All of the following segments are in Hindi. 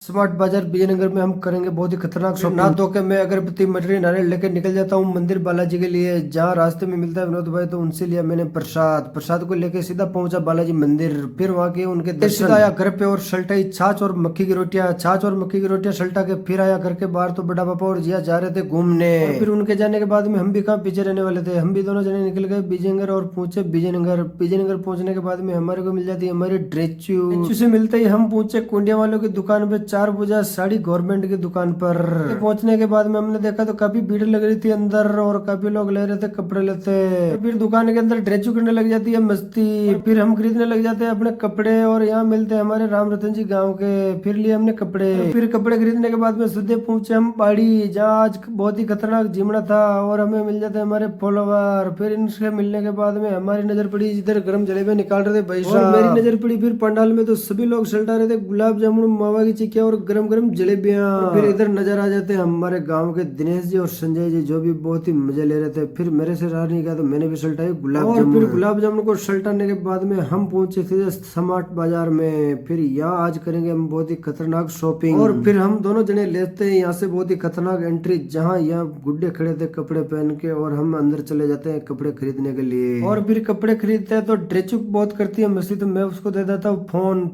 स्मार्ट बाजार विजयनगर में हम करेंगे बहुत ही खतरनाक शॉपिंग। ना धो के मैं अगरबत्ती मटेरियल नारियल लेकर निकल जाता हूँ मंदिर बालाजी के लिए, जहाँ रास्ते में मिलता है विनोद भाई, तो उनसे लिया मैंने प्रसाद को लेके सीधा पहुंचा बालाजी मंदिर। फिर वहाँ के उनके दर्शन, सीधा आया घर पे और सल्टाई छाछ और मक्की की रोटियां सल्टा के फिर आया घर के बाहर। तो बड़ा पापा और जिया जा रहे थे घूमने। फिर उनके जाने के बाद में हम भी कहाँ पीछे रहने वाले थे, हम भी दोनों जने निकल गए विजयनगर और पहुंचे विजयनगर पहुंचने के बाद में हमारे को मिल जाती है हमारी ड्रेचू से मिलते ही हम पहुंचे कुंडिया वालों की दुकान पे, 4 बजे साड़ी गवर्नमेंट की दुकान पर। पहुंचने के बाद में हमने देखा तो काफी भीड़ लग रही थी अंदर और काफी लोग ले रहे थे कपड़े लेते। फिर दुकान के अंदर ड्रेचू करने लग जाती है मस्ती। फिर हम खरीदने लग जाते हैं अपने कपड़े और यहाँ मिलते हैं हमारे राम रतन जी गाँव के। फिर लिए हमने कपड़े। फिर कपड़े खरीदने के बाद में सीधे पहुंचे हम पहाड़ी, जहाँ आज बहुत ही खतरनाक जिमना था और हमें मिल जाते हमारे फॉलोवर। फिर इनसे मिलने के बाद में हमारी नजर पड़ी जिधर गरम जलेबी निकाल रहे थे भाई साहब। मेरी नजर पड़ी फिर पंडाल में, तो सभी लोग सल्टा रहे थे गुलाब जामुन, मावा की चिक्किया और गरम गरम जलेबियां। फिर इधर नजर आ जाते हैं हमारे गांव के दिनेश जी और संजय जी, जो भी बहुत ही मजे ले रहे थे। फिर मेरे से रहा नहीं गया तो मैंने भी सल्टाई गुलाब जामुन। फिर गुलाब जामुन को सल्टाने के बाद में हम पहुंचे थे स्मार्ट बाजार में। फिर यहाँ आज करेंगे हम बहुत ही खतरनाक शॉपिंग। और फिर हम दोनों जने लेते हैं यहाँ से बहुत ही खतरनाक एंट्री, जहाँ यहाँ गुड्डे खड़े थे कपड़े पहन के, और हम अंदर चले जाते हैं कपड़े खरीदने के लिए। और फिर कपड़े खरीदते हैं तो ड्रेचुक बहुत करती है मस्ती, तो मैं उसको दे देता हूँ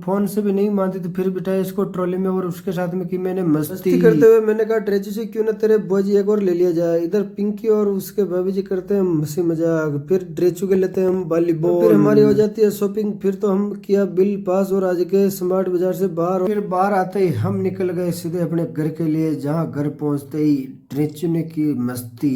फोन से भी नहीं मानती, तो फिर बिठाया इसको ट्रॉली में और उसके साथ में की मैंने मस्ती करते हुए मैंने कहा ड्रेचू से क्यों ना तेरे बोझी एक और ले लिया जाए। इधर पिंकी और उसके भाभी जी करते हैं हंसी मजाक। फिर ड्रेचू के लेते हैं हम वॉलीबॉल। फिर हमारी हो जाती है शॉपिंग। फिर तो हम किया बिल पास और आज के स्मार्ट बाजार से बाहर। फिर बाहर आते ही हम निकल गए सीधे अपने घर के लिए, जहाँ घर पहुंचते ही ड्रेचू ने की मस्ती।